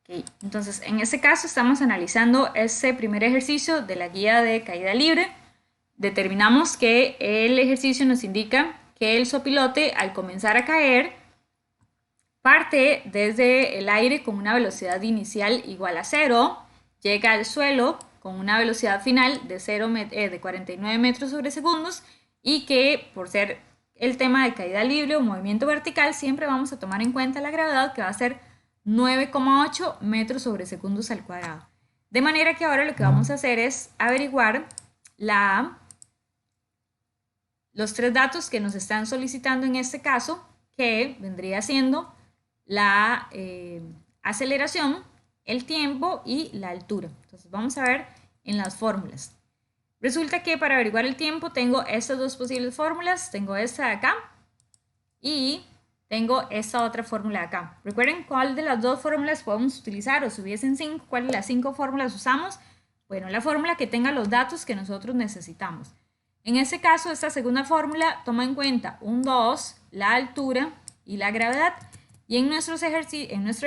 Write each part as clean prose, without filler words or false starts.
Ok, entonces en este caso estamos analizando este primer ejercicio de la guía de caída libre. Determinamos que el ejercicio nos indica que el sopilote al comenzar a caer parte desde el aire con una velocidad inicial igual a 0, llega al suelo con una velocidad final de 49 metros sobre segundos y que por ser el tema de caída libre o movimiento vertical siempre vamos a tomar en cuenta la gravedad que va a ser 9,8 metros sobre segundos al cuadrado. De manera que ahora lo que vamos a hacer es averiguar los tres datos que nos están solicitando en este caso, que vendría siendo la aceleración, el tiempo y la altura. Entonces vamos a ver en las fórmulas. Resulta que para averiguar el tiempo tengo estas dos posibles fórmulas, tengo esta de acá y tengo esta otra fórmula de acá. Recuerden cuál de las dos fórmulas podemos utilizar o si hubiesen 5, ¿cuál de las 5 fórmulas usamos? Bueno, la fórmula que tenga los datos que nosotros necesitamos. En este caso, esta segunda fórmula toma en cuenta un 2, la altura y la gravedad. Y en nuestro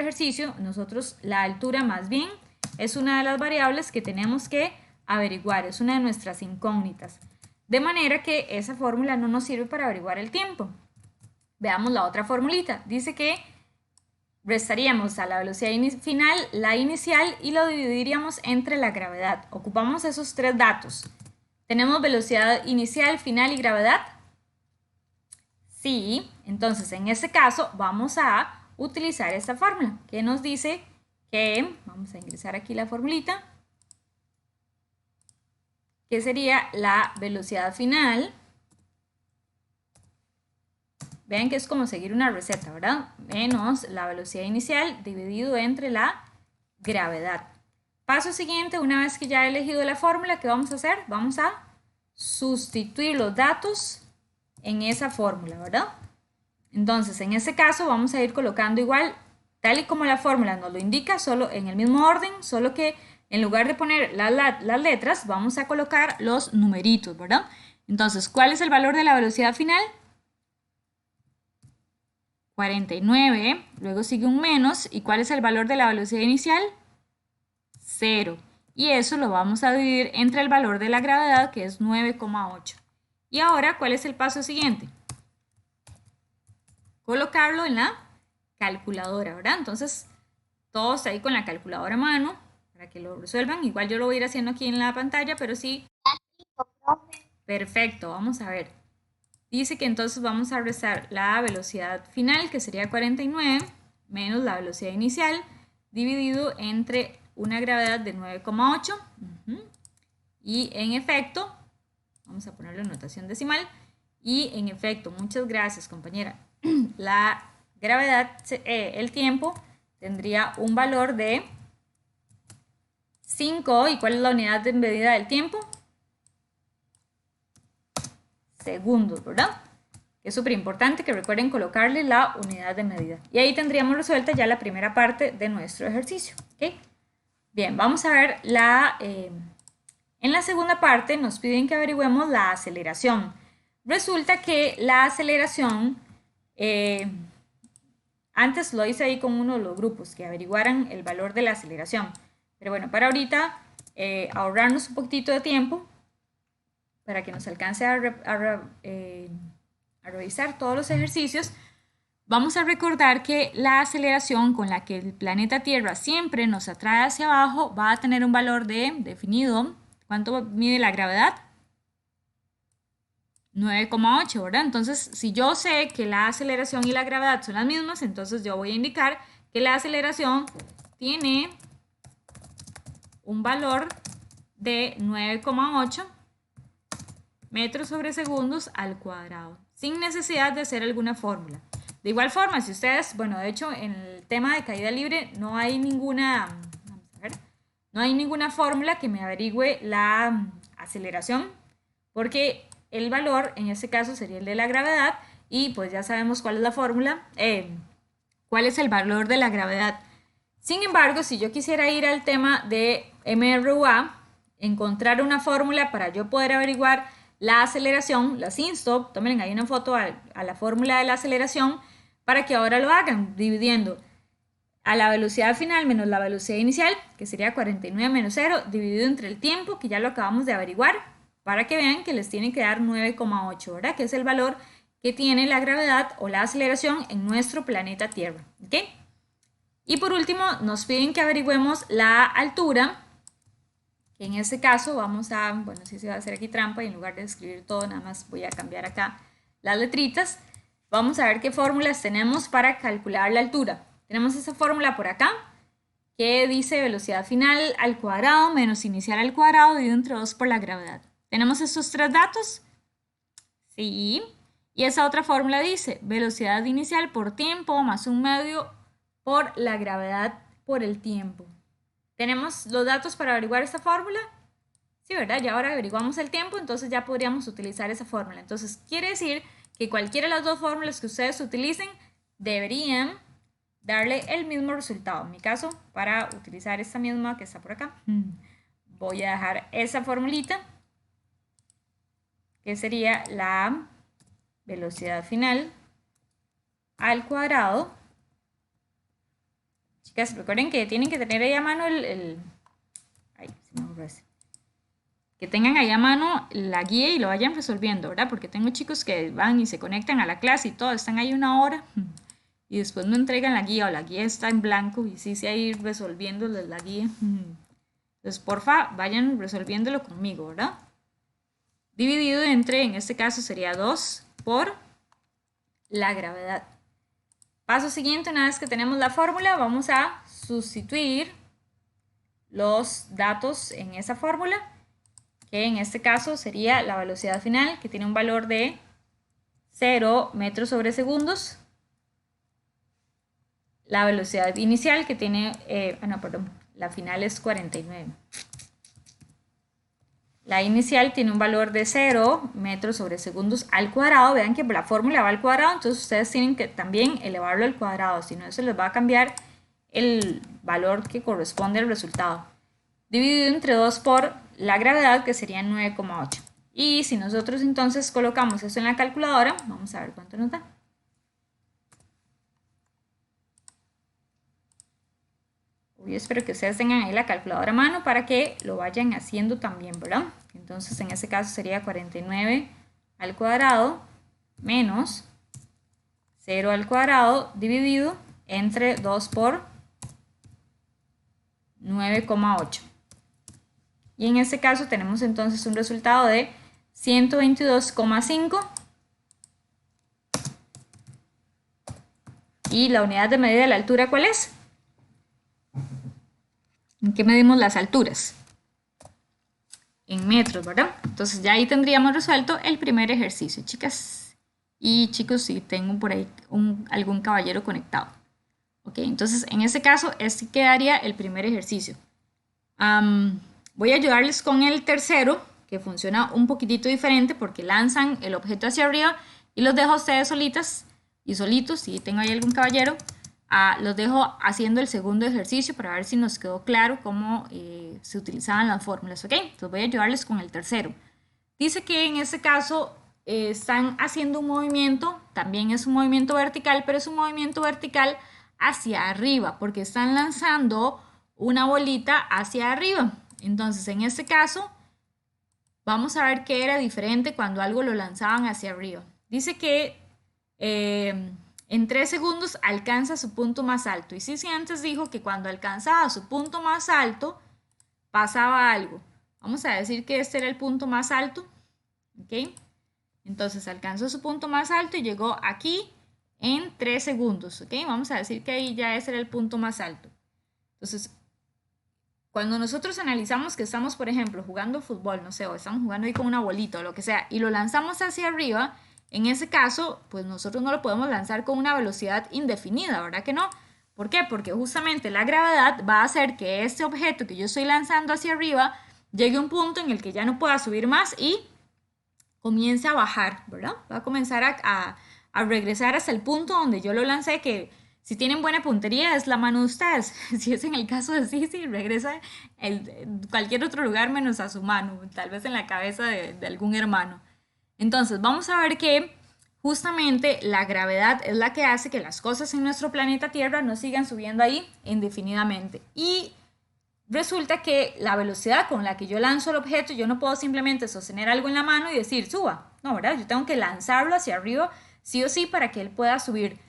ejercicio, nosotros la altura más bien es una de las variables que tenemos que averiguar, es una de nuestras incógnitas. De manera que esa fórmula no nos sirve para averiguar el tiempo. Veamos la otra formulita. Dice que restaríamos a la velocidad final la inicial y lo dividiríamos entre la gravedad. Ocupamos esos tres datos. ¿Tenemos velocidad inicial, final y gravedad? Sí, entonces en este caso vamos a utilizar esta fórmula que nos dice que, vamos a ingresar aquí la formulita, que sería la velocidad final. Vean que es como seguir una receta, ¿verdad? Menos la velocidad inicial dividido entre la gravedad. Paso siguiente, una vez que ya he elegido la fórmula, ¿qué vamos a hacer? Vamos a sustituir los datos en esa fórmula, ¿verdad? Entonces, en este caso vamos a ir colocando igual, tal y como la fórmula nos lo indica, solo en el mismo orden, solo que en lugar de poner las letras, vamos a colocar los numeritos, ¿verdad? Entonces, ¿cuál es el valor de la velocidad final? 49, luego sigue un menos, ¿y cuál es el valor de la velocidad inicial? 0. Y eso lo vamos a dividir entre el valor de la gravedad, que es 9,8. Y ahora, ¿cuál es el paso siguiente? Colocarlo en la calculadora, ¿verdad? Entonces, todos ahí con la calculadora a mano, para que lo resuelvan. Igual yo lo voy a ir haciendo aquí en la pantalla, pero sí. Perfecto, vamos a ver. Dice que entonces vamos a restar la velocidad final, que sería 49, menos la velocidad inicial, dividido entre una gravedad de 9,8. Y en efecto, vamos a ponerlo en notación decimal, y en efecto, muchas gracias compañera, la gravedad, el tiempo, tendría un valor de 5, ¿y cuál es la unidad de medida del tiempo? Segundos, ¿verdad? Es súper importante que recuerden colocarle la unidad de medida. Y ahí tendríamos resuelta ya la primera parte de nuestro ejercicio. ¿Okay? Bien, vamos a ver en la segunda parte nos piden que averigüemos la aceleración. Resulta que la aceleración, antes lo hice ahí con uno de los grupos, que averiguaran el valor de la aceleración. Pero bueno, para ahorita ahorrarnos un poquitito de tiempo, para que nos alcance a revisar todos los ejercicios, vamos a recordar que la aceleración con la que el planeta Tierra siempre nos atrae hacia abajo va a tener un valor definido. ¿Cuánto mide la gravedad? 9,8, ¿verdad? Entonces, si yo sé que la aceleración y la gravedad son las mismas, entonces yo voy a indicar que la aceleración tiene un valor de 9,8 metros sobre segundos al cuadrado, sin necesidad de hacer alguna fórmula. De igual forma, si ustedes, bueno, de hecho, en el tema de caída libre no hay ninguna, vamos a ver, no hay ninguna fórmula que me averigüe la aceleración, porque el valor en este caso sería el de la gravedad y pues ya sabemos cuál es la fórmula, cuál es el valor de la gravedad. Sin embargo, si yo quisiera ir al tema de MRUA, encontrar una fórmula para yo poder averiguar la aceleración, las insto, tomen ahí una foto a la fórmula de la aceleración para que ahora lo hagan dividiendo a la velocidad final menos la velocidad inicial, que sería 49 menos 0, dividido entre el tiempo, que ya lo acabamos de averiguar, para que vean que les tiene que dar 9,8, ¿verdad? Que es el valor que tiene la gravedad o la aceleración en nuestro planeta Tierra, ¿ok? Y por último, nos piden que averigüemos la altura, que en este caso vamos a, bueno, sí se va a hacer aquí trampa y en lugar de escribir todo, nada más voy a cambiar acá las letritas. Vamos a ver qué fórmulas tenemos para calcular la altura. Tenemos esa fórmula por acá, que dice velocidad final al cuadrado menos inicial al cuadrado dividido entre 2 por la gravedad. ¿Tenemos estos tres datos? Sí. Y esa otra fórmula dice velocidad inicial por tiempo más un medio por la gravedad por el tiempo. ¿Tenemos los datos para averiguar esta fórmula? Sí, ¿verdad? Ya ahora averiguamos el tiempo, entonces ya podríamos utilizar esa fórmula. Entonces quiere decir que cualquiera de las dos fórmulas que ustedes utilicen deberían darle el mismo resultado. En mi caso, para utilizar esta misma que está por acá, voy a dejar esa formulita, que sería la velocidad final al cuadrado. Chicas, recuerden que tienen que tener ahí a mano ay, se me borró ese. Que tengan ahí a mano la guía y lo vayan resolviendo, ¿verdad? Porque tengo chicos que van y se conectan a la clase y todo, están ahí una hora y después no entregan la guía o la guía está en blanco y sí se hay ir resolviéndoles la guía. Entonces, porfa, vayan resolviéndolo conmigo, ¿verdad? Dividido entre, en este caso sería 2 por la gravedad. Paso siguiente, una vez que tenemos la fórmula, vamos a sustituir los datos en esa fórmula, que en este caso sería la velocidad final, que tiene un valor de 0 metros sobre segundos. La velocidad inicial, que tiene, la final es 49. La inicial tiene un valor de 0 metros sobre segundos al cuadrado. Vean que la fórmula va al cuadrado, entonces ustedes tienen que también elevarlo al cuadrado, si no eso les va a cambiar el valor que corresponde al resultado. Dividido entre 2 por la gravedad, que sería 9,8. Y si nosotros entonces colocamos eso en la calculadora, vamos a ver cuánto nos da. Yo espero que ustedes tengan ahí la calculadora a mano para que lo vayan haciendo también, ¿verdad? Entonces en ese caso sería 49 al cuadrado menos 0 al cuadrado dividido entre 2 por 9,8. Y en este caso tenemos entonces un resultado de 122,5. ¿Y la unidad de medida de la altura cuál es? ¿En qué medimos las alturas? En metros, ¿verdad? Entonces ya ahí tendríamos resuelto el primer ejercicio, chicas. Y chicos, si tengo por ahí algún caballero conectado. Ok, entonces en este caso, este quedaría el primer ejercicio. Voy a ayudarles con el tercero, que funciona un poquitito diferente porque lanzan el objeto hacia arriba y los dejo a ustedes solitas y solitos, si tengo ahí algún caballero. Los dejo haciendo el segundo ejercicio para ver si nos quedó claro cómo se utilizaban las fórmulas, ¿ok? Entonces voy a ayudarles con el tercero. Dice que en este caso están haciendo un movimiento, también es un movimiento vertical, pero es un movimiento vertical hacia arriba, porque están lanzando una bolita hacia arriba. Entonces, en este caso, vamos a ver qué era diferente cuando algo lo lanzaban hacia arriba. Dice que en 3 segundos alcanza su punto más alto. Y sí, antes dijo que cuando alcanzaba su punto más alto, pasaba algo. Vamos a decir que este era el punto más alto. ¿Ok? Entonces alcanzó su punto más alto y llegó aquí en 3 segundos. ¿Ok? Vamos a decir que ahí ya ese era el punto más alto. Entonces, cuando nosotros analizamos que estamos, por ejemplo, jugando fútbol, no sé, o estamos jugando ahí con una bolita o lo que sea, y lo lanzamos hacia arriba, en ese caso, pues nosotros no lo podemos lanzar con una velocidad indefinida, ¿verdad que no? ¿Por qué? Porque justamente la gravedad va a hacer que este objeto que yo estoy lanzando hacia arriba llegue a un punto en el que ya no pueda subir más y comience a bajar, ¿verdad? Va a comenzar a regresar hasta el punto donde yo lo lancé, que si tienen buena puntería es la mano de ustedes. Si es en el caso de Sisi, regresa en cualquier otro lugar menos a su mano, tal vez en la cabeza de algún hermano. Entonces, vamos a ver que justamente la gravedad es la que hace que las cosas en nuestro planeta Tierra no sigan subiendo ahí indefinidamente. Y resulta que la velocidad con la que yo lanzo el objeto, yo no puedo simplemente sostener algo en la mano y decir suba. No, ¿verdad? Yo tengo que lanzarlo hacia arriba sí o sí para que él pueda subir.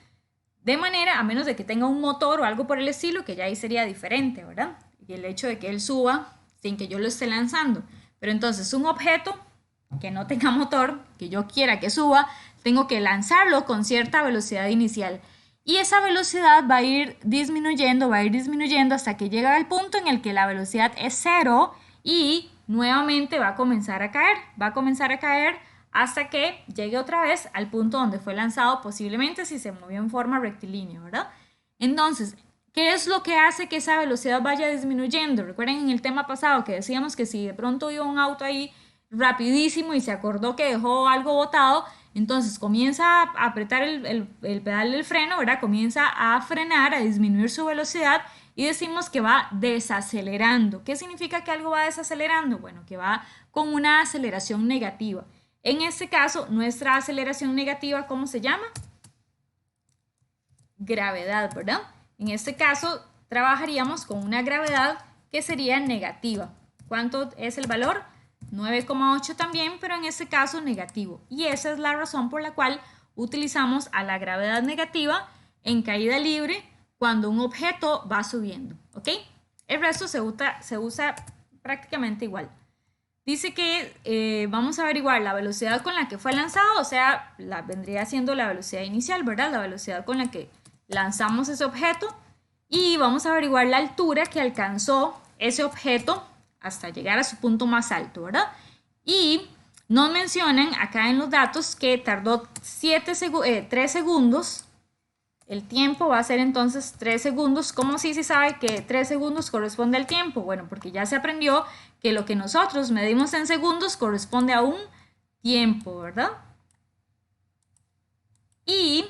De manera, a menos de que tenga un motor o algo por el estilo, que ya ahí sería diferente, ¿verdad? Y el hecho de que él suba sin que yo lo esté lanzando. Pero entonces un objeto que no tenga motor, que yo quiera que suba, tengo que lanzarlo con cierta velocidad inicial. Y esa velocidad va a ir disminuyendo hasta que llega al punto en el que la velocidad es cero y nuevamente va a comenzar a caer hasta que llegue otra vez al punto donde fue lanzado, posiblemente si se movió en forma rectilínea, ¿verdad? Entonces, ¿qué es lo que hace que esa velocidad vaya disminuyendo? Recuerden en el tema pasado que decíamos que si de pronto iba un auto ahí rapidísimo y se acordó que dejó algo botado, entonces comienza a apretar el pedal del freno, ¿verdad? Comienza a frenar, a disminuir su velocidad y decimos que va desacelerando. ¿Qué significa que algo va desacelerando? Bueno, que va con una aceleración negativa. En este caso, nuestra aceleración negativa, ¿cómo se llama? Gravedad, ¿verdad? En este caso, trabajaríamos con una gravedad que sería negativa. ¿Cuánto es el valor? 9,8 también, pero en este caso negativo. Y esa es la razón por la cual utilizamos a la gravedad negativa en caída libre cuando un objeto va subiendo, ¿ok? El resto se usa prácticamente igual. Dice que vamos a averiguar la velocidad con la que fue lanzado, o sea, vendría siendo la velocidad inicial, ¿verdad? La velocidad con la que lanzamos ese objeto y vamos a averiguar la altura que alcanzó ese objeto hasta llegar a su punto más alto, ¿verdad? Y nos mencionan acá en los datos que tardó 3 segundos. El tiempo va a ser entonces 3 segundos. ¿Cómo sí se sabe que 3 segundos corresponde al tiempo? Bueno, porque ya se aprendió que lo que nosotros medimos en segundos corresponde a un tiempo, ¿verdad? Y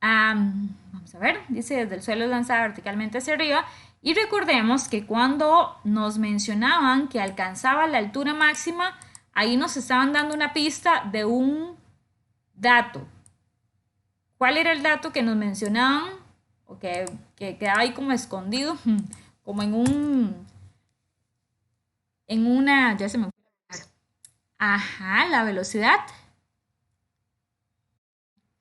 vamos a ver, dice desde el suelo lanzada verticalmente hacia arriba. Y recordemos que cuando nos mencionaban que alcanzaba la altura máxima, ahí nos estaban dando una pista de un dato. ¿Cuál era el dato que nos mencionaban? O que quedaba ahí como escondido, como ya se me fue. Ajá, la velocidad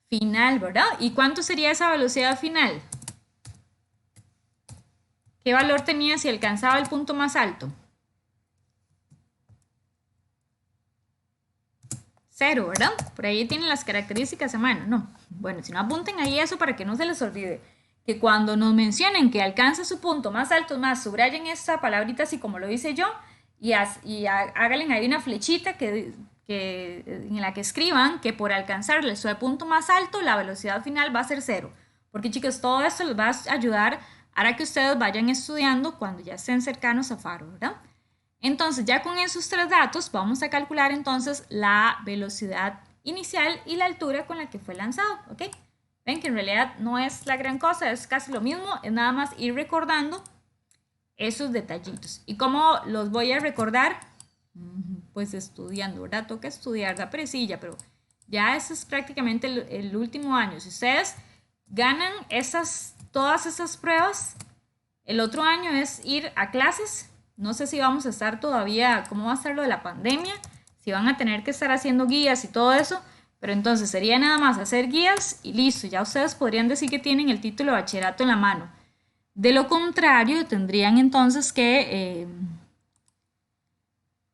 final, ¿verdad? ¿Y cuánto sería esa velocidad final? ¿Qué valor tenía si alcanzaba el punto más alto? 0, ¿verdad? Por ahí tienen las características a mano, ¿no? Bueno, si no apunten ahí eso para que no se les olvide. Que cuando nos mencionen que alcanza su punto más alto, más subrayen esta palabrita así como lo hice yo y háganle ahí una flechita en la que escriban que por alcanzarle su punto más alto, la velocidad final va a ser 0. Porque chicos, todo esto les va a ayudar a que ustedes vayan estudiando cuando ya estén cercanos a Faro, ¿verdad? Entonces, ya con esos 3 datos, vamos a calcular entonces la velocidad inicial y la altura con la que fue lanzado, ¿ok? Ven que en realidad no es la gran cosa, es casi lo mismo, es nada más ir recordando esos detallitos. ¿Y cómo los voy a recordar? Pues estudiando, ¿verdad? Toca estudiar, da perecilla, pero ya ese es prácticamente el último año. Si ustedes ganan todas esas pruebas, el otro año es ir a clases. No sé si vamos a estar todavía, cómo va a ser lo de la pandemia, si van a tener que estar haciendo guías y todo eso, pero entonces sería nada más hacer guías y listo, ya ustedes podrían decir que tienen el título de bachillerato en la mano. De lo contrario, tendrían entonces que,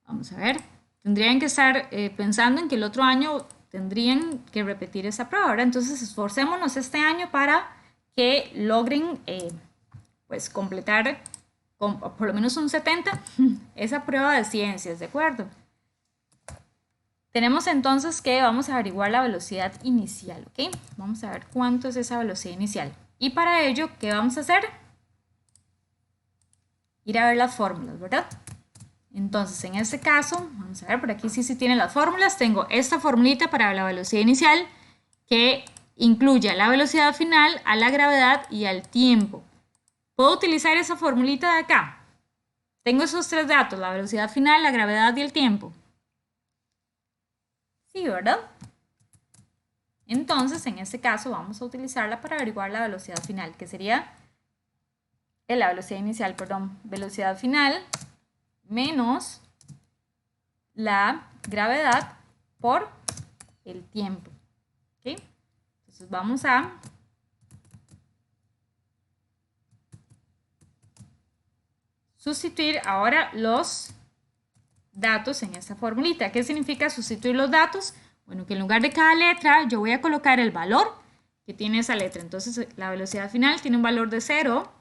vamos a ver, tendrían que estar pensando en que el otro año tendrían que repetir esa prueba, ¿verdad? Entonces esforcémonos este año para que logren pues completar con por lo menos un 70 esa prueba de ciencias, ¿de acuerdo? Tenemos entonces que vamos a averiguar la velocidad inicial, ¿ok? Vamos a ver cuánto es esa velocidad inicial. Y para ello, ¿qué vamos a hacer? Ir a ver las fórmulas, ¿verdad? Entonces, en este caso, vamos a ver, por aquí sí tienen las fórmulas. Tengo esta formulita para la velocidad inicial que incluye a la velocidad final, a la gravedad y al tiempo. ¿Puedo utilizar esa formulita de acá? Tengo esos 3 datos, la velocidad final, la gravedad y el tiempo. Sí, ¿verdad? Entonces, en este caso, vamos a utilizarla para averiguar la velocidad final, que sería la velocidad inicial, perdón, velocidad final menos la gravedad por el tiempo. ¿Okay? Entonces vamos a sustituir ahora los datos en esta formulita. ¿Qué significa sustituir los datos? Bueno, que en lugar de cada letra yo voy a colocar el valor que tiene esa letra. Entonces la velocidad final tiene un valor de 0.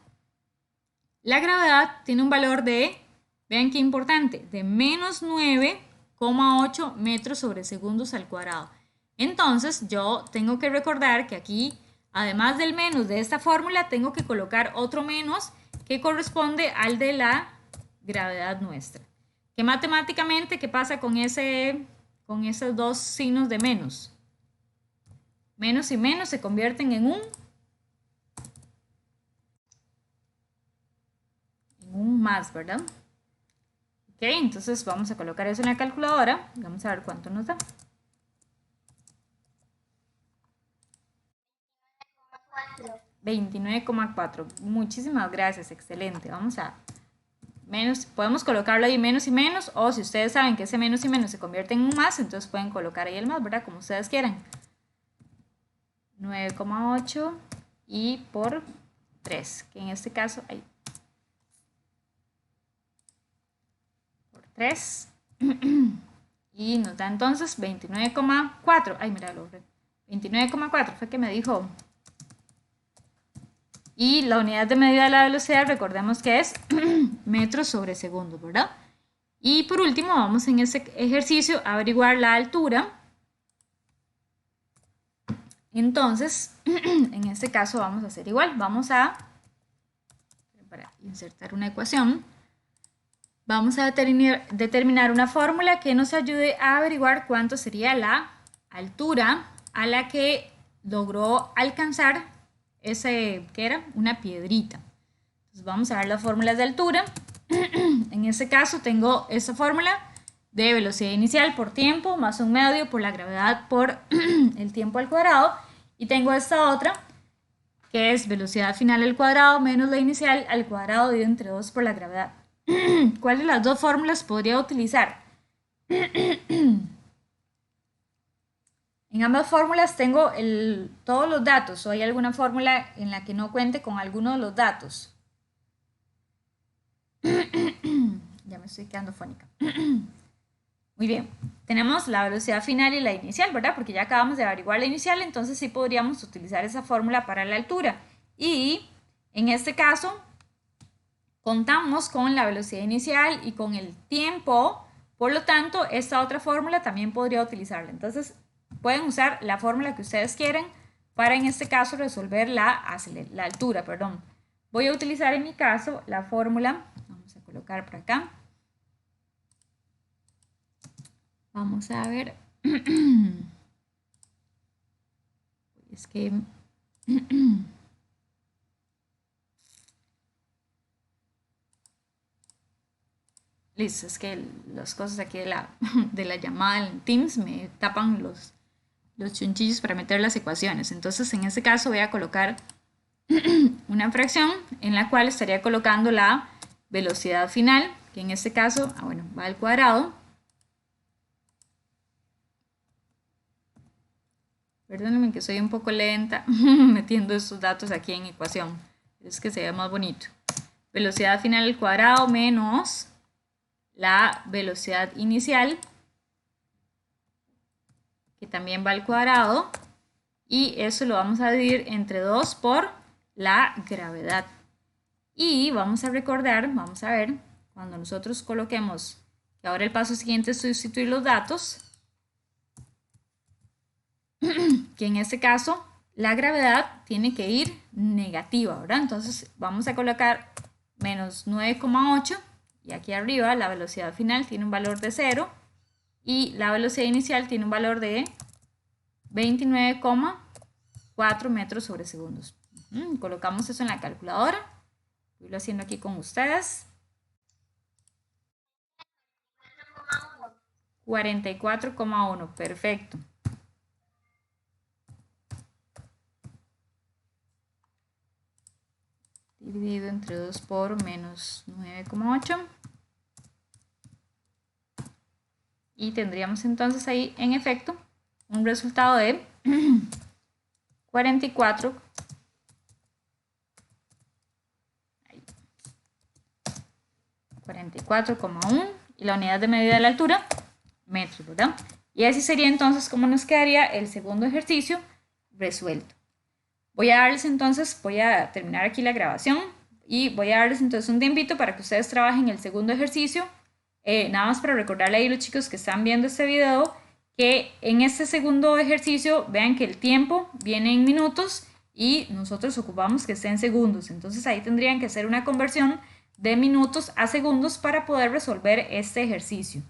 La gravedad tiene un valor de, vean qué importante, de menos 9,8 metros sobre segundos al cuadrado. Entonces yo tengo que recordar que aquí, además del menos de esta fórmula, tengo que colocar otro menos que corresponde al de la gravedad nuestra. Que matemáticamente, ¿qué pasa con esos dos signos de menos? Menos y menos se convierten en un más, ¿verdad? Ok, entonces vamos a colocar eso en la calculadora. Vamos a ver cuánto nos da. 29,4. Muchísimas gracias, excelente. Vamos a menos, podemos colocarlo ahí menos y menos, o si ustedes saben que ese menos y menos se convierte en un más, entonces pueden colocar ahí el más, ¿verdad? Como ustedes quieran. 9,8 y por 3, que en este caso, ahí, por 3, y nos da entonces 29,4. Ay, mira, lo 29,4 fue que me dijo. Y la unidad de medida de la velocidad, recordemos que es metros sobre segundo, ¿verdad? Y por último, vamos en este ejercicio a averiguar la altura. Entonces, en este caso vamos a hacer igual. Vamos a, para insertar una ecuación, vamos a determinar una fórmula que nos ayude a averiguar cuánto sería la altura a la que logró alcanzar ese, que era una piedrita. Entonces vamos a ver las fórmulas de altura. En este caso tengo esta fórmula de velocidad inicial por tiempo más un medio por la gravedad por el tiempo al cuadrado, y tengo esta otra que es velocidad final al cuadrado menos la inicial al cuadrado dividido entre 2 por la gravedad. ¿Cuál de las dos fórmulas podría utilizar? En ambas fórmulas tengo todos los datos, o hay alguna fórmula en la que no cuente con alguno de los datos. Ya me estoy quedando fónica. Muy bien, tenemos la velocidad final y la inicial, ¿verdad? Porque ya acabamos de averiguar la inicial, entonces sí podríamos utilizar esa fórmula para la altura. Y en este caso, contamos con la velocidad inicial y con el tiempo, por lo tanto, esta otra fórmula también podría utilizarla. Entonces, pueden usar la fórmula que ustedes quieran para, en este caso, resolver la altura, perdón. Voy a utilizar en mi caso la fórmula, vamos a colocar por acá. Vamos a ver. Es que... Listo, es que las cosas aquí de la llamada en Teams me tapan los chunchillos para meter las ecuaciones. Entonces, en este caso voy a colocar una fracción en la cual estaría colocando la velocidad final, que en este caso, bueno, va al cuadrado. Perdónenme que soy un poco lenta metiendo estos datos aquí en ecuación. Es que se ve más bonito. Velocidad final al cuadrado menos la velocidad inicial, que también va al cuadrado, y eso lo vamos a dividir entre 2 por la gravedad. Y vamos a recordar, vamos a ver, cuando nosotros coloquemos, que ahora el paso siguiente es sustituir los datos, que en este caso la gravedad tiene que ir negativa, ¿verdad? Entonces vamos a colocar menos 9,8, y aquí arriba la velocidad final tiene un valor de 0 y la velocidad inicial tiene un valor de 29,4 metros sobre segundos. Colocamos eso en la calculadora. Voy haciendo aquí con ustedes. 44,1, perfecto. dividido entre 2 por menos 9,8. Y tendríamos entonces ahí, en efecto, un resultado de 44. 44,1 y la unidad de medida de la altura, metros, ¿verdad? Y así sería entonces como nos quedaría el segundo ejercicio resuelto. Voy a terminar aquí la grabación y voy a darles entonces un tiempito para que ustedes trabajen el segundo ejercicio. Nada más para recordarle ahí a los chicos que están viendo este video que en este segundo ejercicio vean que el tiempo viene en minutos y nosotros ocupamos que esté en segundos. Entonces ahí tendrían que hacer una conversión de minutos a segundos para poder resolver este ejercicio.